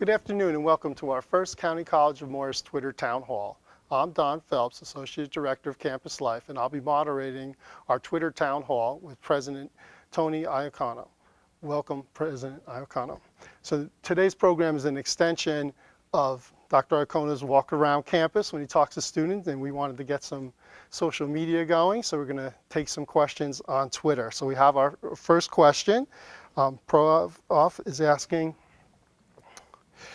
Good afternoon and welcome to our first County College of Morris Twitter Town Hall. I'm Don Phelps, Associate Director of Campus Life, and I'll be moderating our Twitter Town Hall with President Tony Iacano. Welcome, President Iacano. So today's program is an extension of Dr. Iacano's walk around campus when he talks to students, and we wanted to get some social media going, so we're going to take some questions on Twitter. So we have our first question. Prof is asking,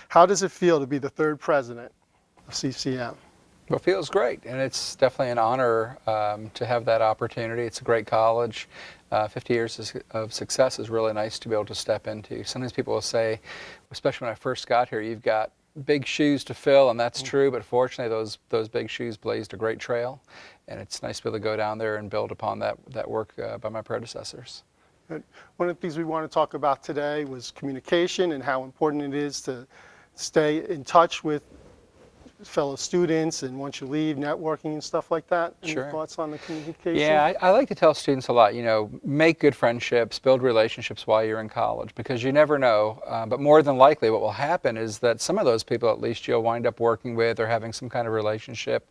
how does it feel to be the third president of CCM? Well, it feels great, and it's definitely an honor to have that opportunity. It's a great college. 50 years of success is really nice to be able to step into. Sometimes people will say, especially when I first got here, you've got big shoes to fill, and that's true, but fortunately those big shoes blazed a great trail, and it's nice to be able to go down there and build upon that work by my predecessors. One of the things we want to talk about today was communication and how important it is to stay in touch with fellow students, and once you leave, networking and stuff like that. Sure. Any thoughts on the communication? Yeah, I like to tell students a lot, make good friendships, build relationships while you're in college, because you never know. But more than likely what will happen is that some of those people, at least, you'll wind up working with or having some kind of relationship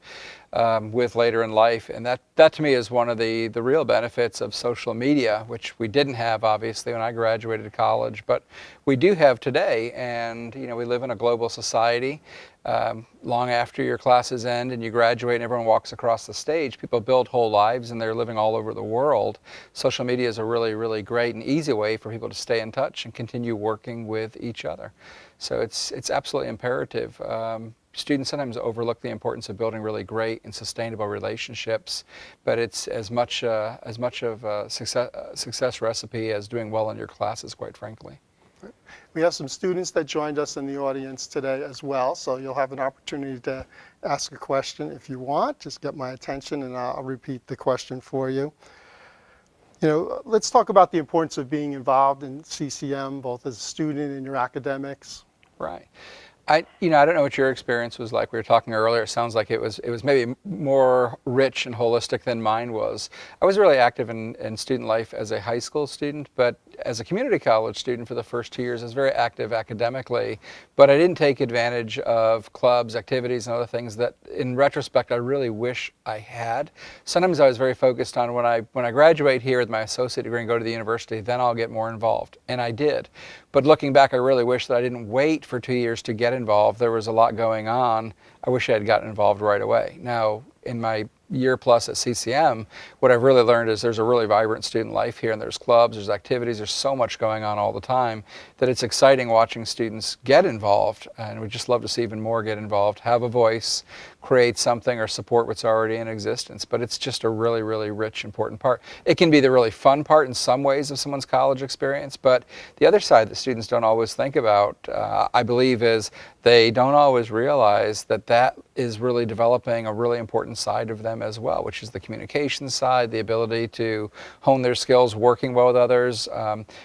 with later in life. And that to me is one of the real benefits of social media, which we didn't have, obviously, when I graduated college, but we do have today. And, we live in a global society. Long after your classes end and you graduate and everyone walks across the stage, people build whole lives and they're living all over the world. Social media is a really, really great and easy way for people to stay in touch and continue working with each other. So it's absolutely imperative. Students sometimes overlook the importance of building really great and sustainable relationships, but it's as much of a success recipe as doing well in your classes, quite frankly. We have some students that joined us in the audience today as well, so you'll have an opportunity to ask a question if you want. Just get my attention and I'll repeat the question for you. Let's talk about the importance of being involved in CCM, both as a student and your academics. Right. I don't know what your experience was like. We were talking earlier. It sounds like it was maybe more rich and holistic than mine was. I was really active in student life as a high school student, but as a community college student for the first 2 years, I was very active academically, but I didn't take advantage of clubs, activities, and other things that, in retrospect, I really wish I had. Sometimes I was very focused on when I graduate here with my associate degree and go to the university, then I'll get more involved, and I did. But looking back, I really wish that I didn't wait for 2 years to get involved. There was a lot going on. I wish I had gotten involved right away. Now, in my year plus at CCM, what I've really learned is there's a really vibrant student life here, and there's clubs, there's activities, there's so much going on all the time that it's exciting watching students get involved, and we'd just love to see even more get involved, have a voice, create something, or support what's already in existence. But it's just a really, really rich, important part. It can be the really fun part in some ways of someone's college experience, but the other side that students don't always think about, I believe, is they don't always realize that is really developing a really important side of them as well, which is the communication side, the ability to hone their skills working well with others,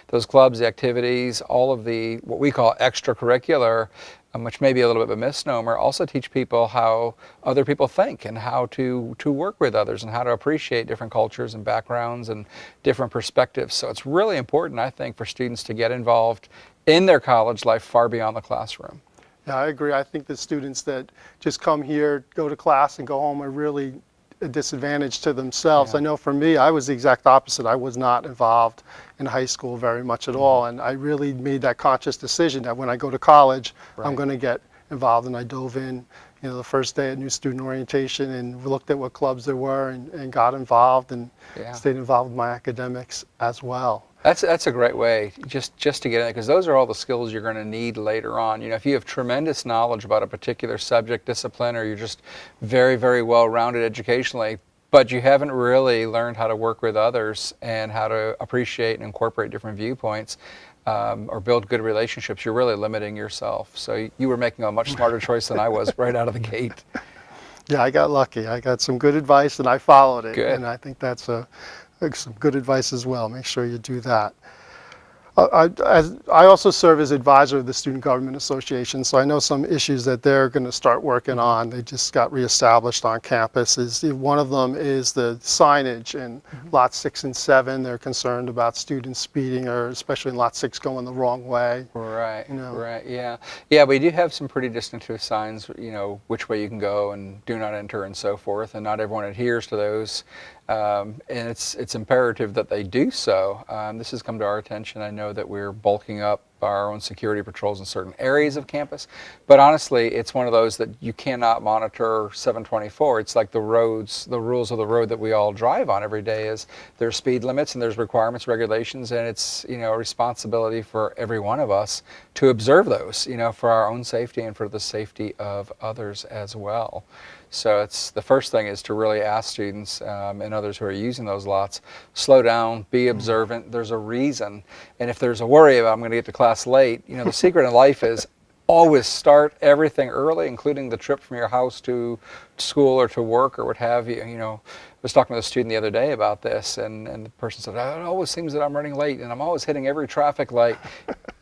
those clubs, the activities, all of the what we call extracurricular, which may be a little bit of a misnomer, also teach people how other people think and how to work with others and how to appreciate different cultures and backgrounds and different perspectives. So it's really important, I think, for students to get involved in their college life far beyond the classroom. Yeah, I agree. I think the students that just come here, go to class, and go home are really a disadvantage to themselves. Yeah. I know for me, I was the exact opposite. I was not involved in high school very much at all, and I really made that conscious decision that when I go to college, I'm going to get involved, and I dove in, the first day at new student orientation and looked at what clubs there were and got involved and stayed involved with my academics as well. That's a great way just to get in it, because those are all the skills you're going to need later on. If you have tremendous knowledge about a particular subject, discipline, or you're just very, very well-rounded educationally, but you haven't really learned how to work with others and how to appreciate and incorporate different viewpoints, or build good relationships, you're really limiting yourself. So you were making a much smarter choice than I was right out of the gate. Yeah, I got lucky. I got some good advice and I followed it. Good. And I think that's some good advice as well. Make sure you do that. I also serve as advisor of the Student Government Association, so I know some issues that they're going to start working on. They just got reestablished on campus. One of them is the signage in lot 6 and 7. They're concerned about students speeding, or especially in lot 6 going the wrong way. Right, You know. right, yeah. Yeah, we do have some pretty distinctive signs, which way you can go and do not enter and so forth, and not everyone adheres to those. And it's imperative that they do so. This has come to our attention. I know that we're bulking up our own security patrols in certain areas of campus, but honestly, it's one of those that you cannot monitor 724. It's like the roads, the rules of the road that we all drive on every day is there's speed limits and there's requirements, regulations, and it's, a responsibility for every one of us to observe those, for our own safety and for the safety of others as well. So it's the first thing is to really ask students and others who are using those lots, slow down, be observant. There's a reason. And if there's a worry about I'm going to get to class late, the secret in life is always start everything early, including the trip from your house to school or to work or what have you. I was talking to a student the other day about this, and the person said, "Oh, it always seems that I'm running late, and I'm always hitting every traffic light."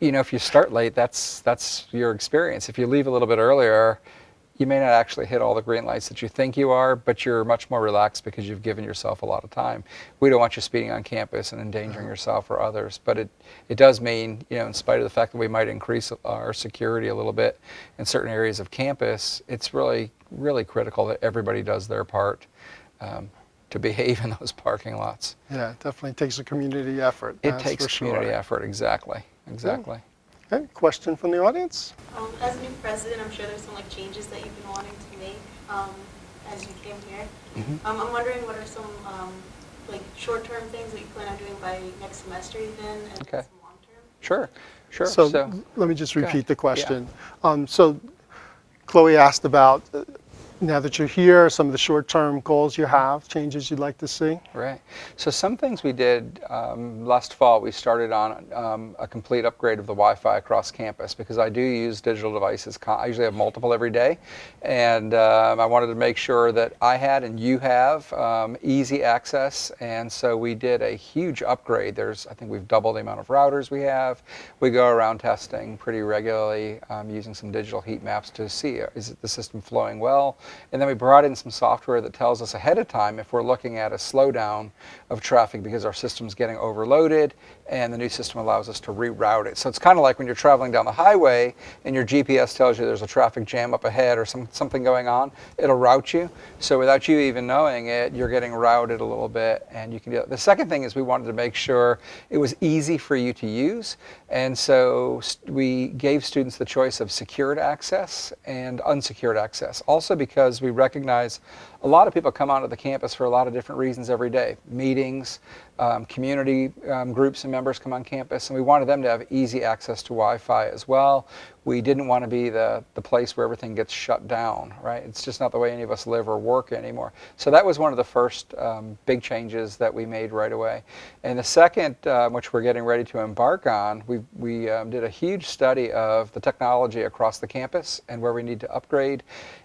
If you start late, that's your experience. If you leave a little bit earlier, you may not actually hit all the green lights that you think you are, but you're much more relaxed because you've given yourself a lot of time. We don't want you speeding on campus and endangering yourself or others, but it does mean, in spite of the fact that we might increase our security a little bit in certain areas of campus, it's really, really critical that everybody does their part to behave in those parking lots. Yeah, it definitely takes a community effort, It that's takes for community sure. effort, exactly, Yeah. exactly. Okay, question from the audience? As a new president, I'm sure there's some changes that you've been wanting to make as you came here. I'm wondering what are some short-term things that you plan on doing by next semester even, and Okay. some long-term? Sure, sure. So let me just go ahead. repeat the question. So Chloe asked about, now that you're here, some of the short-term goals you have, changes you'd like to see? Right. So some things we did last fall, we started on a complete upgrade of the Wi-Fi across campus because I do use digital devices. I usually have multiple every day, and I wanted to make sure that I had and you have easy access, and so we did a huge upgrade. I think we've doubled the amount of routers we have. We go around testing pretty regularly using some digital heat maps to see is the system flowing well. And then we brought in some software that tells us ahead of time if we're looking at a slowdown of traffic because our system's getting overloaded, and the new system allows us to reroute it. So it's kind of like when you're traveling down the highway and your GPS tells you there's a traffic jam up ahead or something going on, it'll route you. So without you even knowing it, you're getting routed a little bit, and you can do it. The second thing is we wanted to make sure it was easy for you to use, and so we gave students the choice of secured access and unsecured access. Also because we recognize a lot of people come onto the campus for a lot of different reasons every day. Meetings, community groups and members come on campus, and we wanted them to have easy access to Wi-Fi as well. We didn't want to be the place where everything gets shut down, right? It's just not the way any of us live or work anymore. So that was one of the first big changes that we made right away. And the second, which we're getting ready to embark on, we did a huge study of the technology across the campus and where we need to upgrade.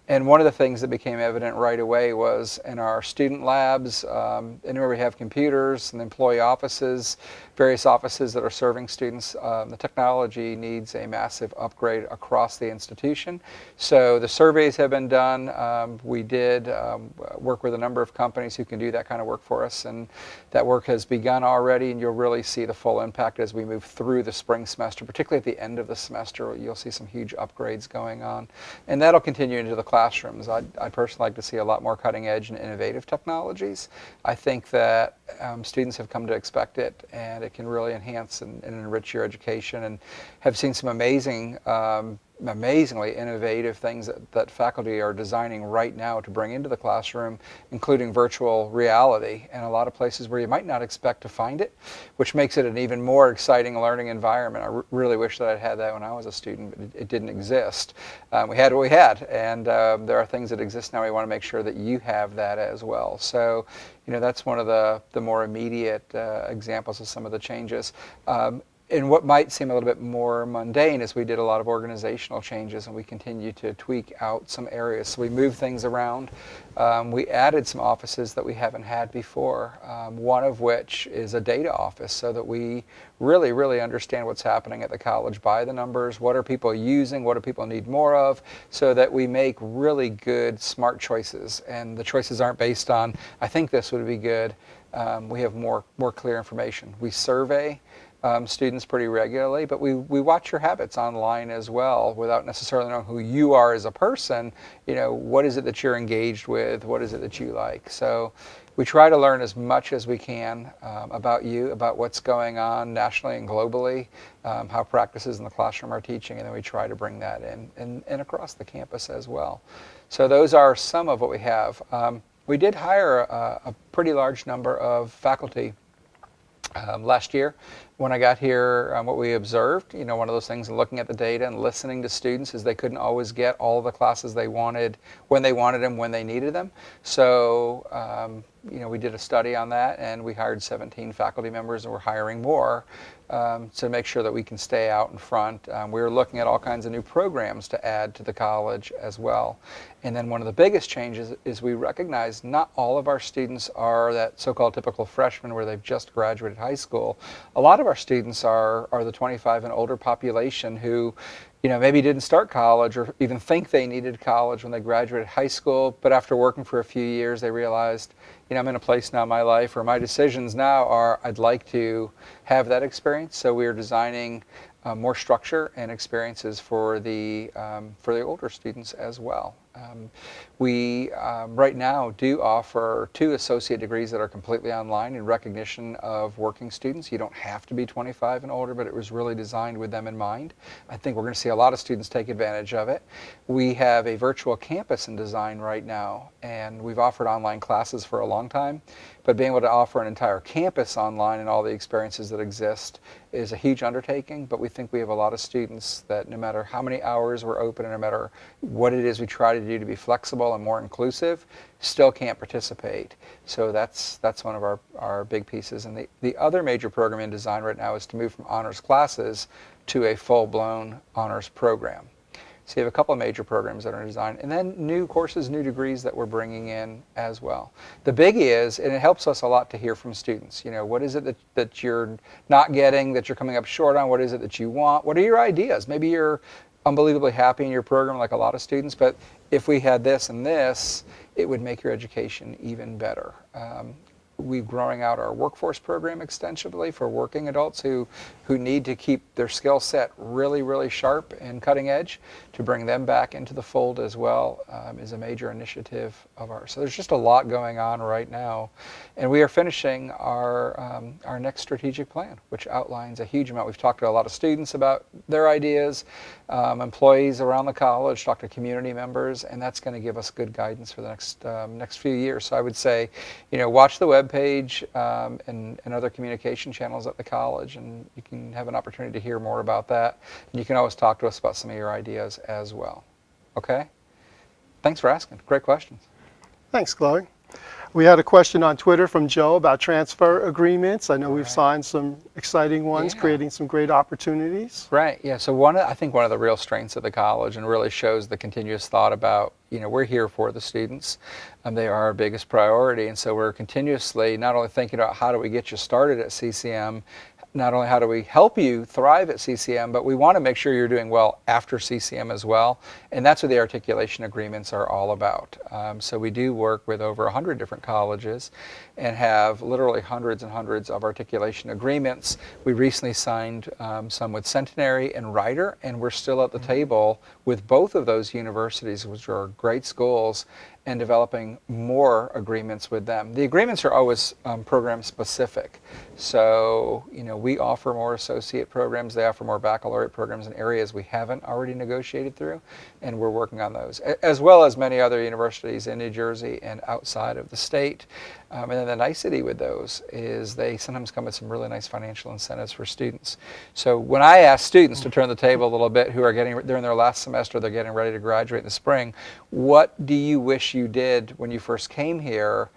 And one of the things that became evident right away was in our student labs, anywhere we have computers and employee offices, various offices that are serving students, the technology needs a massive upgrade across the institution. So the surveys have been done. We did work with a number of companies who can do that kind of work for us, and that work has begun already, and you'll really see the full impact as we move through the spring semester, particularly at the end of the semester. You'll see some huge upgrades going on, and that'll continue into the classrooms. I'd personally like to see a lot more cutting edge and innovative technologies. I think that students have come to expect it, and it can really enhance and enrich your education, and have seen some amazingly innovative things that faculty are designing right now to bring into the classroom, including virtual reality, and a lot of places where you might not expect to find it, which makes it an even more exciting learning environment. I really wish that I'd had that when I was a student, but it didn't exist. We had what we had, and there are things that exist now. We want to make sure that you have that as well. So, that's one of the more immediate examples of some of the changes. and what might seem a little bit more mundane is we did a lot of organizational changes and we continue to tweak out some areas. So we moved things around. We added some offices that we haven't had before, one of which is a data office so that we really understand what's happening at the college by the numbers. What are people using? What do people need more of? So that we make really good, smart choices. And the choices aren't based on, I think this would be good. We have more clear information. We survey students pretty regularly, but we watch your habits online as well without necessarily knowing who you are as a person. What is it that you're engaged with? What is it that you like? So we try to learn as much as we can about you, about what's going on nationally and globally, how practices in the classroom are teaching, and then we try to bring that in and across the campus as well. So those are some of what we have. We did hire a pretty large number of faculty last year. When I got here, what we observed, one of those things, looking at the data and listening to students, is they couldn't always get all the classes they wanted when they wanted them, when they needed them. So, we did a study on that, and we hired 17 faculty members, and we're hiring more to make sure that we can stay out in front. We're looking at all kinds of new programs to add to the college as well. And then one of the biggest changes is we recognize not all of our students are that so-called typical freshman where they've just graduated high school. A lot of our students are the 25 and older population who maybe didn't start college or even think they needed college when they graduated high school, but after working for a few years, they realized, I'm in a place now in my life where my decisions now are I'd like to have that experience. So we're designing more structure and experiences for the older students as well. We right now do offer 2 associate degrees that are completely online in recognition of working students. You don't have to be 25 and older, but it was really designed with them in mind. I think we're going to see a lot of students take advantage of it. We have a virtual campus in design right now, and we've offered online classes for a long time, but being able to offer an entire campus online and all the experiences that exist is a huge undertaking, but we think we have a lot of students that no matter how many hours we're open and no matter what it is we try to do to be flexible and more inclusive, still can't participate. So that's one of our big pieces. And the other major program in design right now is to move from honors classes to a full-blown honors program. So you have a couple of major programs that are in design, and then new courses, new degrees that we're bringing in as well. The biggie is, and it helps us a lot to hear from students, what is it that you're not getting, that you're coming up short on? What is it that you want? What are your ideas? Maybe you're unbelievably happy in your program like a lot of students, but if we had this and this, it would make your education even better. We're growing out our workforce program extensively for working adults who need to keep their skill set really sharp and cutting edge. To bring them back into the fold as well is a major initiative of ours. So there's just a lot going on right now. And we are finishing our next strategic plan, which outlines a huge amount. We've talked to a lot of students about their ideas, employees around the college, talked to community members, and that's going to give us good guidance for the next few years. So I would say, watch the webpage and other communication channels at the college, and you can have an opportunity to hear more about that. And you can always talk to us about some of your ideas as well. Okay? Thanks for asking. Great questions. Thanks, Chloe. We had a question on Twitter from Joe about transfer agreements. I know we've signed some exciting ones, creating some great opportunities. Right, yeah. So I think one of the real strengths of the college, and really shows the continuous thought about, we're here for the students. They are our biggest priority. And so we're continuously not only thinking about how do we get you started at CCM, not only how do we help you thrive at CCM, but we want to make sure you're doing well after CCM as well. And that's what the articulation agreements are all about. So we do work with over 100 different colleges and have literally hundreds and hundreds of articulation agreements. We recently signed some with Centenary and Rider, and we're still at the table with both of those universities, which are great schools, and developing more agreements with them. The agreements are always program specific. So, we offer more associate programs, they offer more baccalaureate programs in areas we haven't already negotiated through, and we're working on those, as well as many other universities in New Jersey and outside of the state. And then the nicety with those is they sometimes come with some really nice financial incentives for students. So when I ask students to turn the table a little bit who are they're in their last semester, they're getting ready to graduate in the spring, what do you wish you did when you first came here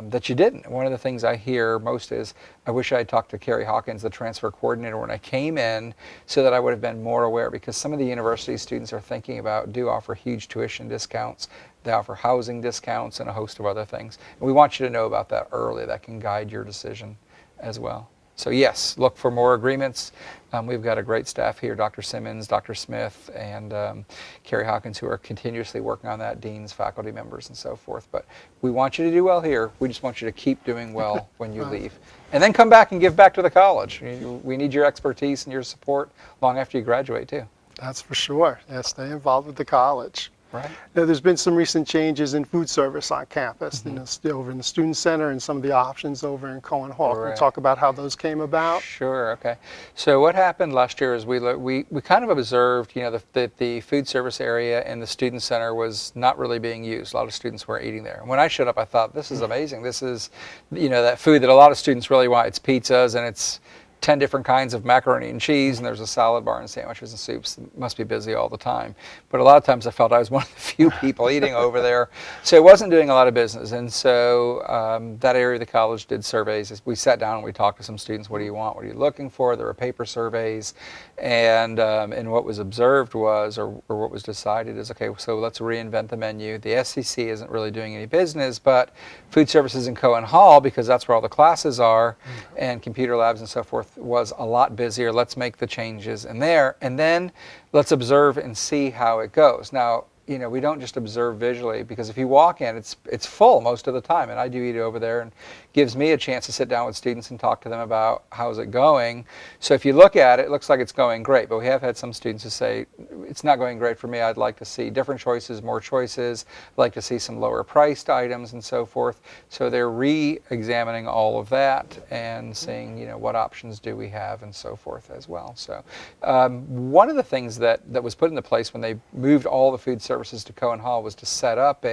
that you didn't. One of the things I hear most is, I wish I had talked to Carrie Hawkins, the transfer coordinator, when I came in, so that I would have been more aware, because some of the university students are thinking about, do offer huge tuition discounts, they offer housing discounts and a host of other things. And we want you to know about that early. That can guide your decision as well. So yes, look for more agreements. We've got a great staff here, Dr. Simmons, Dr. Smith, and Carrie Hawkins, who are continuously working on that, deans, faculty members, and so forth. But we want you to do well here. We just want you to keep doing well when you leave. And then come back and give back to the college. We need your expertise and your support long after you graduate, too. That's for sure. Yeah, stay involved with the college. Right. Now, there's been some recent changes in food service on campus, over in the Student Center and some of the options over in Cohen Hall. Can we Right. talk about how those came about? Sure. Okay. So what happened last year is we kind of observed, that the food service area in the student center was not really being used. A lot of students weren't eating there. And when I showed up, I thought, this is amazing. This is, that food that a lot of students really want. It's pizzas, and it's 10 different kinds of macaroni and cheese, and there's a salad bar and sandwiches and soups. It must be busy all the time. But a lot of times I felt I was one of the few people eating over there. So it wasn't doing a lot of business. And so that area of the college did surveys. We sat down and we talked to some students. What do you want? What are you looking for? There were paper surveys. And what was observed was, or what was decided is, okay, so let's reinvent the menu. The SCC isn't really doing any business, but food services in Cohen Hall, because that's where all the classes are, and computer labs and so forth, was a lot busier. Let's make the changes in there, and then let's observe and see how it goes. Now, we don't just observe visually, because if you walk in, it's full most of the time, and I do eat over there, and gives me a chance to sit down with students and talk to them about how's it going. So if you look at it, it looks like it's going great, but we have had some students who say, it's not going great for me. I'd like to see different choices, more choices. I'd like to see some lower priced items and so forth. So they're re-examining all of that and seeing, what options do we have and so forth as well. So one of the things that was put into place when they moved all the food services to Cohen Hall was to set up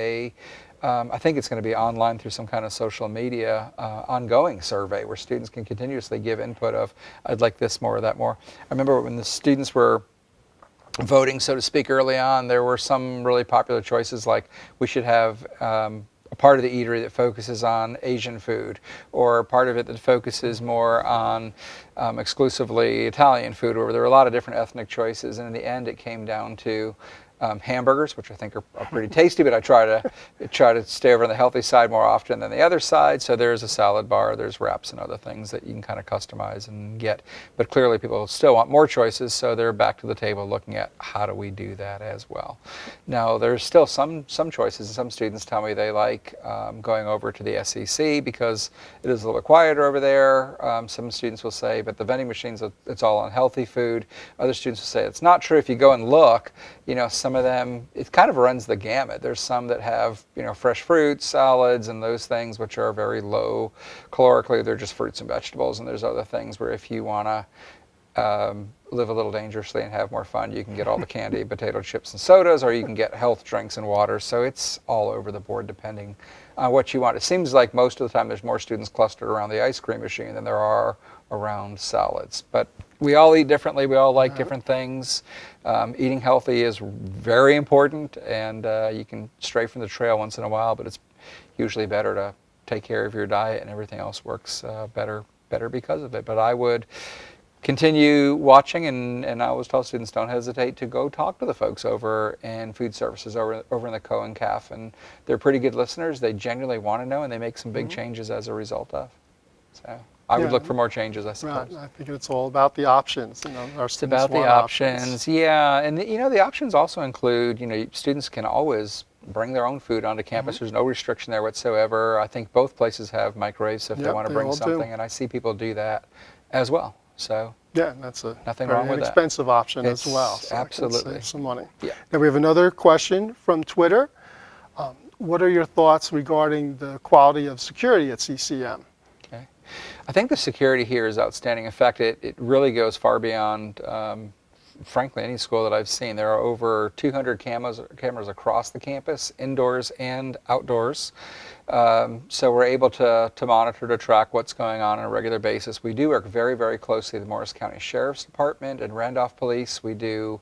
I think it's going to be online through some kind of social media ongoing survey where students can continuously give input of, I'd like this more or that more. I remember when the students were voting, so to speak, early on, there were some really popular choices like we should have a part of the eatery that focuses on Asian food, or a part of it that focuses more on exclusively Italian food, where there were a lot of different ethnic choices, and in the end it came down to hamburgers, which I think are pretty tasty, but I try to stay over on the healthy side more often than the other side. So there's a salad bar, there's wraps and other things that you can kind of customize and get. But clearly people still want more choices, so they're back to the table looking at how do we do that as well. Now there's still some choices, and some students tell me they like going over to the SEC because it is a little bit quieter over there. Some students will say, but the vending machines, it's all unhealthy food. Other students will say it's not true. If you go and look, some of them, it kind of runs the gamut. There's some that have, fresh fruits, salads, and those things which are very low calorically. They're just fruits and vegetables. And there's other things where if you want to live a little dangerously and have more fun, you can get all the candy, potato chips, and sodas, or you can get health drinks and water. So it's all over the board depending on what you want. It seems like most of the time there's more students clustered around the ice cream machine than there are around salads. But we all eat differently. We all like different things. Eating healthy is very important, and you can stray from the trail once in a while, but it's usually better to take care of your diet, and everything else works better because of it. But I would continue watching, and I always tell students, don't hesitate to go talk to the folks over in food services over in the Cohen CAF, and they're pretty good listeners. They genuinely want to know, and they make some big changes as a result of. So I would look for more changes, I suppose. Right. I think it's all about the options. Our It's students about the want options, yeah, and the options also include, students can always bring their own food onto campus. There's no restriction there whatsoever. I think both places have microwaves if they want to bring all do. something, and I see people do that as well. So yeah, that's a nothing very wrong with that. inexpensive option as well. It's So it can absolutely. save some money. Yeah. Now we have another question from Twitter. What are your thoughts regarding the quality of security at CCM? I think the security here is outstanding. In fact, it really goes far beyond frankly, any school that I've seen. There are over 200 cameras across the campus, indoors and outdoors. So we're able to monitor, to track what's going on a regular basis. We do work very, very closely with the Morris County Sheriff's Department and Randolph Police. We do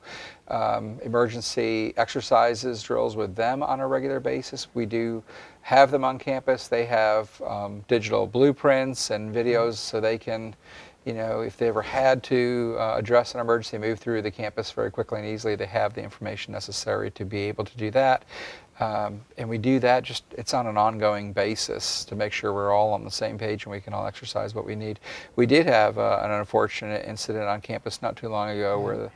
emergency exercises, drills with them on a regular basis. We do have them on campus. They have digital blueprints and videos so they can, if they ever had to address an emergency, move through the campus very quickly and easily, they have the information necessary to be able to do that. And we do that it's on an ongoing basis to make sure we're all on the same page and we can all exercise what we need. We did have an unfortunate incident on campus not too long ago where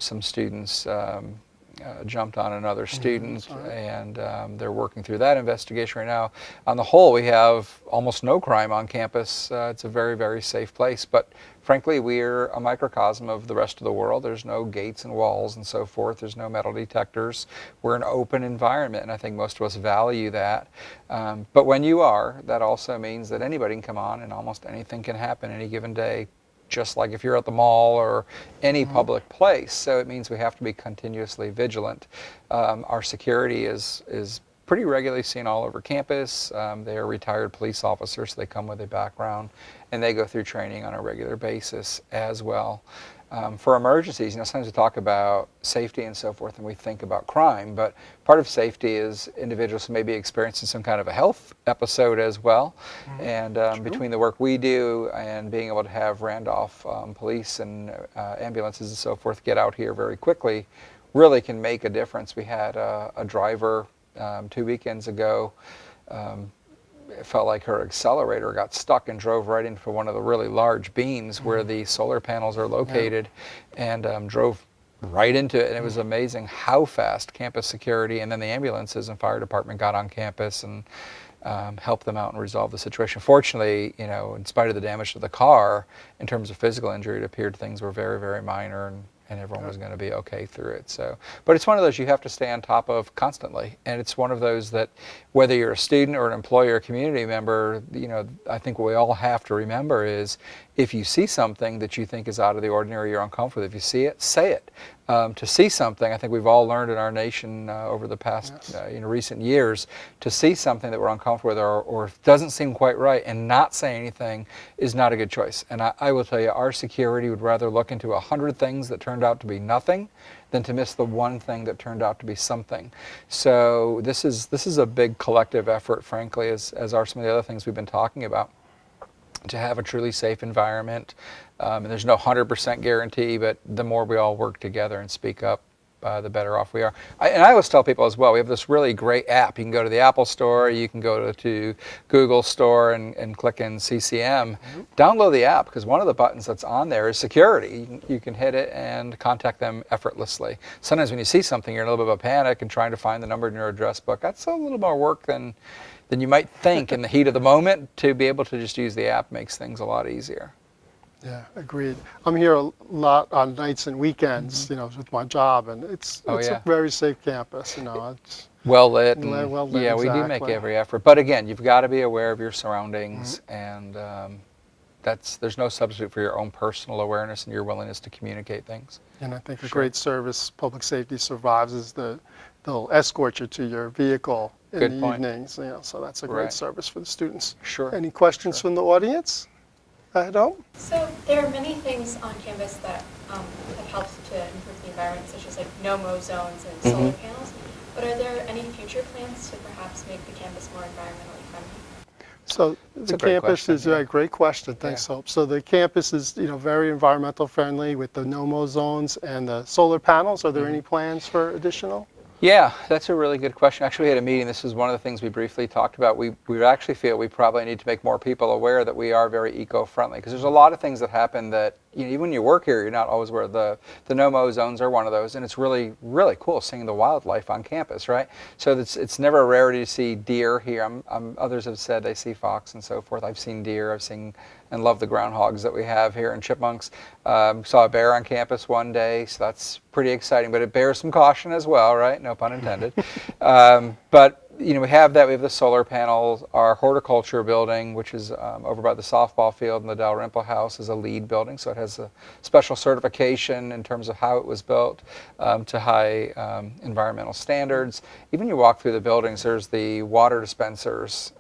some students jumped on another student, and they're working through that investigation right now. On the whole, we have almost no crime on campus. It's a very, very safe place, but frankly, we're a microcosm of the rest of the world. There's no gates and walls and so forth. There's no metal detectors. We're an open environment, and I think most of us value that. But when you are, that also means that anybody can come on and almost anything can happen any given day, just like if you're at the mall or any public place. So it means we have to be continuously vigilant. Our security is pretty regularly seen all over campus. They are retired police officers, so they come with a background, and they go through training on a regular basis as well. For emergencies, sometimes we talk about safety and so forth, and we think about crime, but part of safety is individuals who may be experiencing some kind of a health episode as well. And between the work we do and being able to have Randolph police and ambulances and so forth get out here very quickly, really can make a difference. We had a driver 2 weekends ago. It felt like her accelerator got stuck and drove right into one of the really large beams where the solar panels are located, and drove right into it. And it was amazing how fast campus security and then the ambulances and fire department got on campus and helped them out and resolve the situation. Fortunately, in spite of the damage to the car, in terms of physical injury, it appeared things were very, very minor, and everyone was going to be okay through it. So, but it's one of those you have to stay on top of constantly, and it's one of those that whether you're a student or an employee or a community member, I think what we all have to remember is if you see something that you think is out of the ordinary, you're uncomfortable with, if you see it, say it. To see something, I think we've all learned in our nation over the past recent years, to see something that we're uncomfortable with or doesn't seem quite right and not say anything is not a good choice. And I will tell you, our security would rather look into 100 things that turned out to be nothing than to miss the one thing that turned out to be something. So this is a big collective effort, frankly, as are some of the other things we've been talking about, to have a truly safe environment. And there's no 100% guarantee, but the more we all work together and speak up, the better off we are. And I always tell people as well, we have this really great app. You can go to the Apple Store, you can go to Google Store and click in CCM. Download the app, because one of the buttons that's on there is security. You can hit it and contact them effortlessly. Sometimes when you see something, you're in a little bit of a panic and trying to find the number in your address book. That's a little more work than you might think in the heat of the moment. To be able to just use the app makes things a lot easier. Yeah, agreed. I'm here a lot on nights and weekends, with my job, and it's a very safe campus. It's well lit. Well lit. Yeah, exactly. We do make every effort, but again, you've got to be aware of your surroundings, and there's no substitute for your own personal awareness and your willingness to communicate things. And I think a great service public safety survives is they'll escort you to your vehicle in the evenings. So that's a great service for the students. Sure. Any questions from the audience? I don't. So there are many things on campus that have helped to improve the environment, such as like no-mow zones and solar panels. But are there any future plans to perhaps make the campus more environmentally friendly? So the campus is a great question. Thanks, Hope. So the campus is very environmental friendly with the no-mow zones and the solar panels. Are there any plans for additional? Yeah, that's a really good question. Actually, we had a meeting. This is one of the things we briefly talked about. We actually feel we probably need to make more people aware that we are very eco-friendly, because there's a lot of things that happen that even when you work here, you're not always aware. The no-mow zones are one of those, and it's really, really cool seeing the wildlife on campus, right? So it's never a rarity to see deer here. Others have said they see fox and so forth. I've seen deer. I've seen and love the groundhogs that we have here, and chipmunks. Saw a bear on campus one day, so that's pretty exciting, but it bears some caution as well, right? No pun intended. But we have that. We have the solar panels. Our horticulture building, which is over by the softball field in the Dalrymple House, is a LEED building, so it has a special certification in terms of how it was built to high environmental standards. Even you walk through the buildings, there's the water dispensers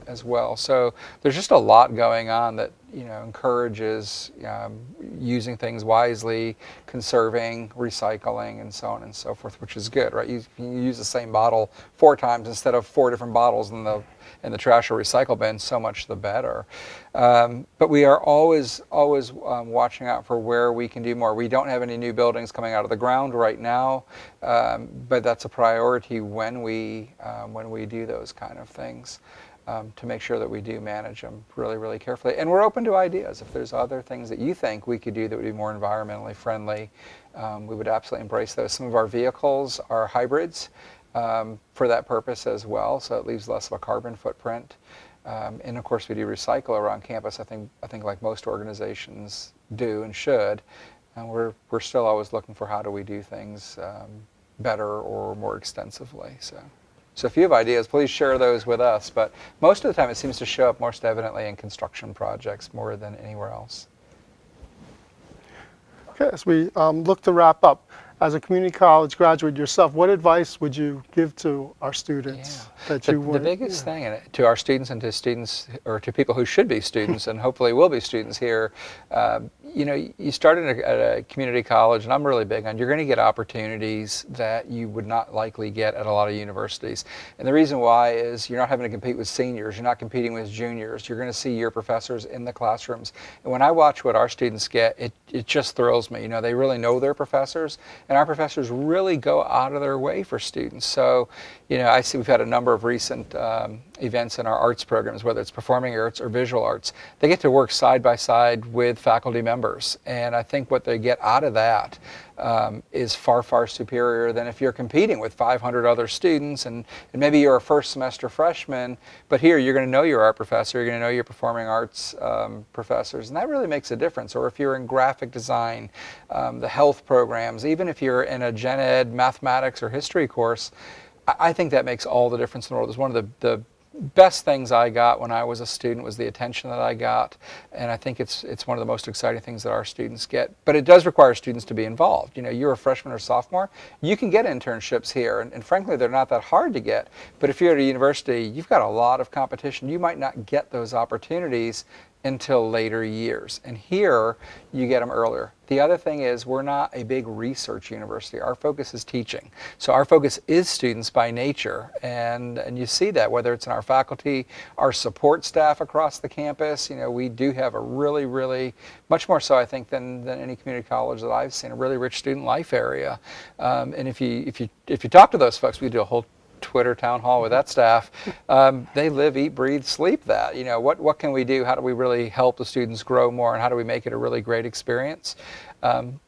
as well. So there's just a lot going on that encourages using things wisely, conserving, recycling, and so on and so forth, which is good, right? You use the same bottle 4 times instead of 4 different bottles in the trash or recycle bin. So much the better. But we are always watching out for where we can do more. We don't have any new buildings coming out of the ground right now, but that's a priority when we do those kind of things. To make sure that we do manage them really, really carefully. And we're open to ideas. If there's other things that you think we could do that would be more environmentally friendly, we would absolutely embrace those. Some of our vehicles are hybrids for that purpose as well, so it leaves less of a carbon footprint. And of course, we do recycle around campus. I think like most organizations do and should. And we're still always looking for how do we do things better or more extensively. So if you have ideas, please share those with us. But most of the time, it seems to show up most evidently in construction projects more than anywhere else. Okay, as we look to wrap up, as a community college graduate yourself, what advice would you give to our students that you The would? biggest thing, and to our students and to students, or to people who should be students and hopefully will be students here, you start at a community college, and I'm really big on you're going to get opportunities that you would not likely get at a lot of universities. And the reason why is you're not having to compete with seniors, you're not competing with juniors, you're going to see your professors in the classrooms. And when I watch what our students get, it just thrills me. They really know their professors, and our professors really go out of their way for students. So, I see we've had a number of recent events in our arts programs, whether it's performing arts or visual arts. They get to work side by side with faculty members, and I think what they get out of that is far, far superior than if you're competing with 500 other students and maybe you're a first semester freshman, but here you're going to know your art professor, you're going to know your performing arts professors, and that really makes a difference. Or if you're in graphic design, the health programs, even if you're in a gen ed mathematics or history course, I think that makes all the difference in the world. It's one of the best things I got when I was a student was the attention that I got, and I think it's one of the most exciting things that our students get. But it does require students to be involved. You're a freshman or sophomore, you can get internships here, and frankly, they're not that hard to get. But if you're at a university, you've got a lot of competition. You might not get those opportunities until later years. And here, you get them earlier. The other thing is we're not a big research university. Our focus is teaching. So our focus is students by nature. And you see that whether it's in our faculty, our support staff across the campus. We do have a really, really, much more so I think than any community college that I've seen, a really rich student life area. And if you talk to those folks, we do a whole Twitter town hall with that staff. They live, eat, breathe, sleep that. What can we do? How do we really help the students grow more, and how do we make it a really great experience?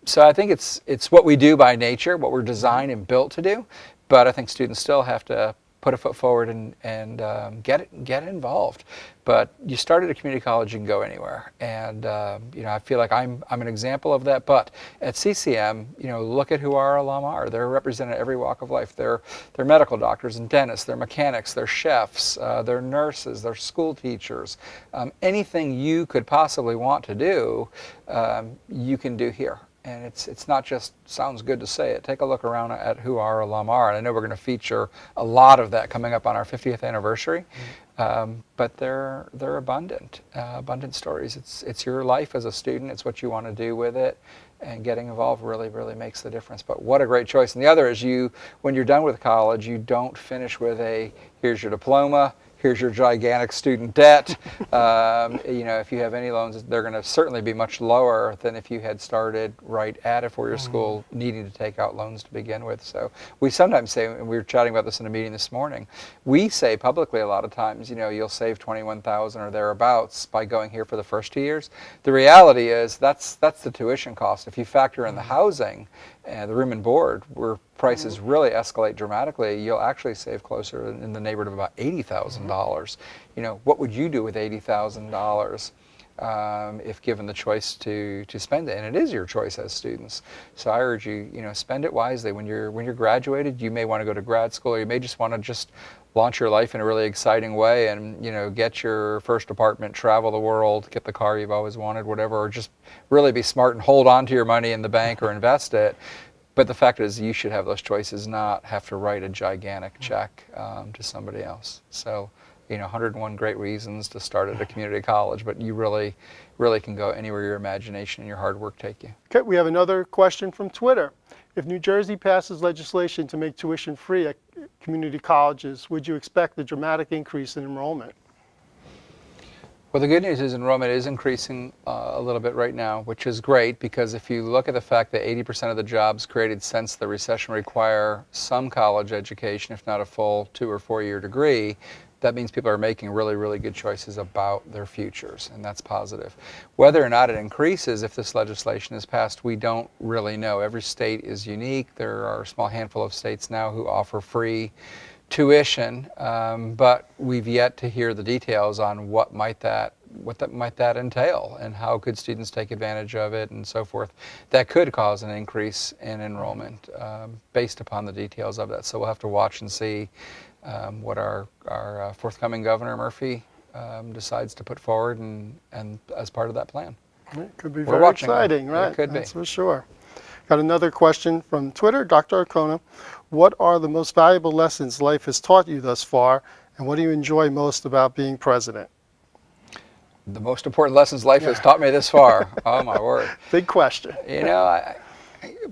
So I think it's what we do by nature, what we're designed and built to do. But I think students still have to put a foot forward and get involved. But you start at a community college, you can go anywhere. And I feel like I'm an example of that. But at CCM, look at who our alum are. They're represented at every walk of life. They're medical doctors and dentists. They're mechanics. They're chefs. They're nurses. They're school teachers. Anything you could possibly want to do, you can do here. And it's not just sounds good to say it. Take a look around at who our alum are. And I know we're going to feature a lot of that coming up on our 50th anniversary. But they're abundant stories. It's your life as a student. It's what you want to do with it. And getting involved really, really makes the difference. But what a great choice. And the other is when you're done with college, you don't finish with here's your diploma, here's your gigantic student debt. If you have any loans, they're going to certainly be much lower than if you had started right at a four-year school needing to take out loans to begin with. So we sometimes say, and we were chatting about this in a meeting this morning, we say publicly a lot of times, you'll save $21,000 or thereabouts by going here for the first 2 years. The reality is that's the tuition cost. If you factor in the housing and the room and board, where prices really escalate dramatically, you'll actually save closer in the neighborhood of about $80,000. What would you do with $80,000 if given the choice to spend it? And it is your choice as students. So I urge you, spend it wisely. When you're graduated, you may want to go to grad school, or you may just want to launch your life in a really exciting way and, get your first apartment, travel the world, get the car you've always wanted, whatever, or just really be smart and hold on to your money in the bank or invest it. But the fact is, you should have those choices, not have to write a gigantic check to somebody else. So, 101 great reasons to start at a community college, but you really, really can go anywhere your imagination and your hard work take you. Okay, we have another question from Twitter. If New Jersey passes legislation to make tuition free at community colleges, would you expect a dramatic increase in enrollment? Well, the good news is enrollment is increasing a little bit right now, which is great, because if you look at the fact that 80% of the jobs created since the recession require some college education, if not a full 2 or 4 year degree, that means people are making really, really good choices about their futures, and that's positive. Whether or not it increases if this legislation is passed, we don't really know. Every state is unique. There are a small handful of states now who offer free tuition, but we've yet to hear the details on what might that entail, and how could students take advantage of it, and so forth. That could cause an increase in enrollment based upon the details of that. So we'll have to watch and see what our forthcoming Governor Murphy decides to put forward, and as part of that plan. It could be We're very watching them. exciting, right? It could That's be. for sure. Got another question from Twitter, Dr. Arcona. What are the most valuable lessons life has taught you thus far, and what do you enjoy most about being president? The most important lessons life has taught me this far. Oh, my word. Big question.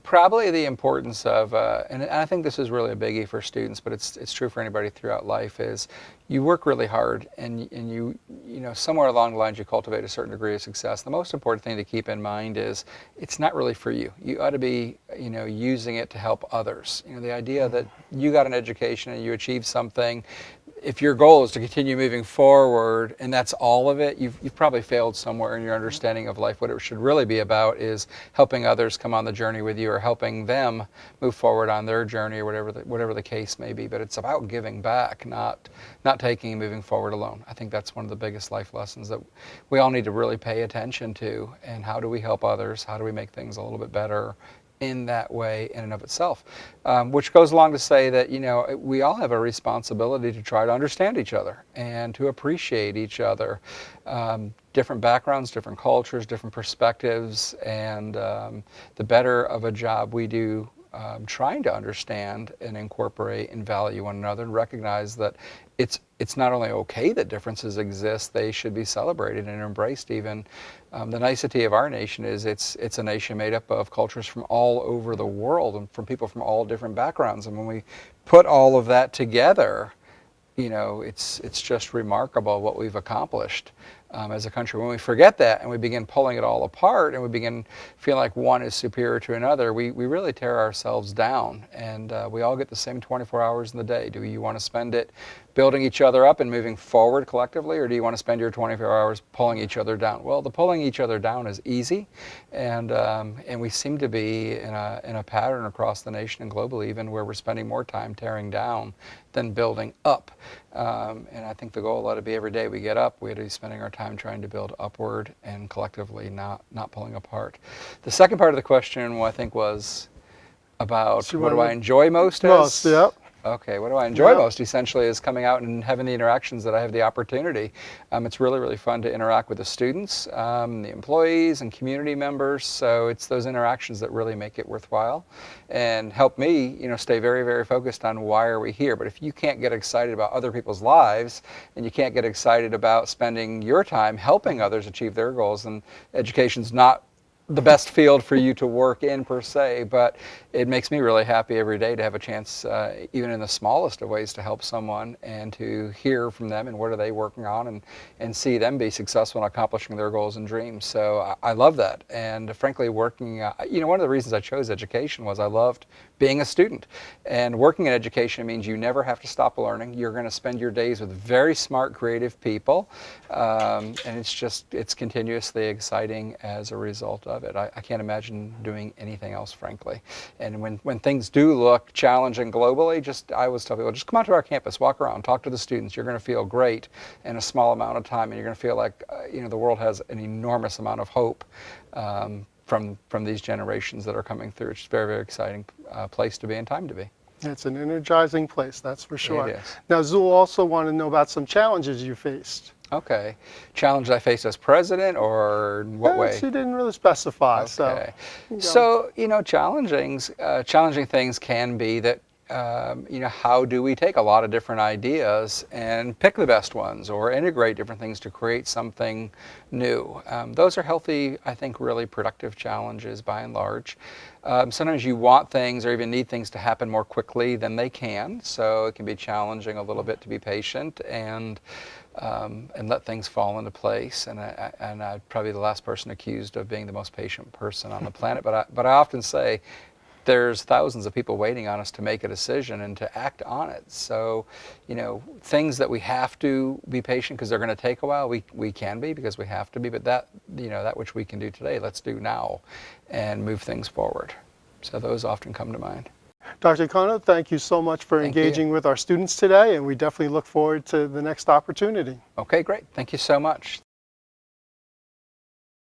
Probably the importance of, and I think this is really a biggie for students, but it's true for anybody throughout life, is you work really hard, and you somewhere along the lines you cultivate a certain degree of success. The most important thing to keep in mind is it's not really for you. You ought to be using it to help others. The idea that you got an education and you achieved something, if your goal is to continue moving forward and that's all of it, you've probably failed somewhere in your understanding of life. What it should really be about is helping others come on the journey with you, or helping them move forward on their journey, or whatever the case may be. But it's about giving back, not taking and moving forward alone. I think that's one of the biggest life lessons that we all need to really pay attention to. And how do we help others? How do we make things a little bit better in that way in and of itself, which goes along to say that we all have a responsibility to try to understand each other and to appreciate each other, different backgrounds, different cultures, different perspectives, and the better of a job we do trying to understand and incorporate and value one another, and recognize that it's not only okay that differences exist, they should be celebrated and embraced even. The nicety of our nation is it's a nation made up of cultures from all over the world and from people from all different backgrounds. And when we put all of that together, it's just remarkable what we've accomplished as a country. When we forget that and we begin pulling it all apart and we begin feeling like one is superior to another, we really tear ourselves down. And we all get the same 24 hours in the day. Do you want to spend it building each other up and moving forward collectively, or do you want to spend your 24 hours pulling each other down? Well, the pulling each other down is easy, and we seem to be in a pattern across the nation and globally even, where we're spending more time tearing down than building up. And I think the goal ought to be every day we get up, we ought to be spending our time trying to build upward and collectively, not pulling apart. The second part of the question, I think, was about what do I enjoy most? Yep. Okay, what do I enjoy most, essentially, is coming out and having the interactions that I have the opportunity. It's really, really fun to interact with the students, the employees, and community members. So it's those interactions that really make it worthwhile and help me, stay very, very focused on why are we here. But if you can't get excited about other people's lives, and you can't get excited about spending your time helping others achieve their goals, then education's not the best field for you to work in per se, but it makes me really happy every day to have a chance, even in the smallest of ways, to help someone and to hear from them and what are they working on, and see them be successful in accomplishing their goals and dreams. So I love that. And frankly, working, one of the reasons I chose education was I loved being a student. And working in education means you never have to stop learning. You're going to spend your days with very smart, creative people, and it's continuously exciting as a result of it. I can't imagine doing anything else, frankly. And when things do look challenging globally, I always tell people, just come out to our campus, walk around, talk to the students. You're going to feel great in a small amount of time, and you're going to feel like the world has an enormous amount of hope from these generations that are coming through. It's a very, very exciting place to be and time to be. It's an energizing place, that's for sure. It is. Now, Zool also wanted to know about some challenges you faced. Okay. Challenge I faced as president, or in what way? She didn't really specify, so. Okay. You know, So, challenging things can be that, how do we take a lot of different ideas and pick the best ones or integrate different things to create something new? Those are healthy, I think, really productive challenges by and large. Sometimes you want things or even need things to happen more quickly than they can, so it can be challenging a little bit to be patient and let things fall into place. And I'm probably the last person accused of being the most patient person on the planet. But I often say there's thousands of people waiting on us to make a decision and to act on it. So, things that we have to be patient because they're going to take a while, we can be because we have to be. But that which we can do today, let's do now and move things forward. So those often come to mind. Dr. Kono, thank you so much for Thank you. engaging with our students today, and we definitely look forward to the next opportunity. Okay, great. Thank you so much.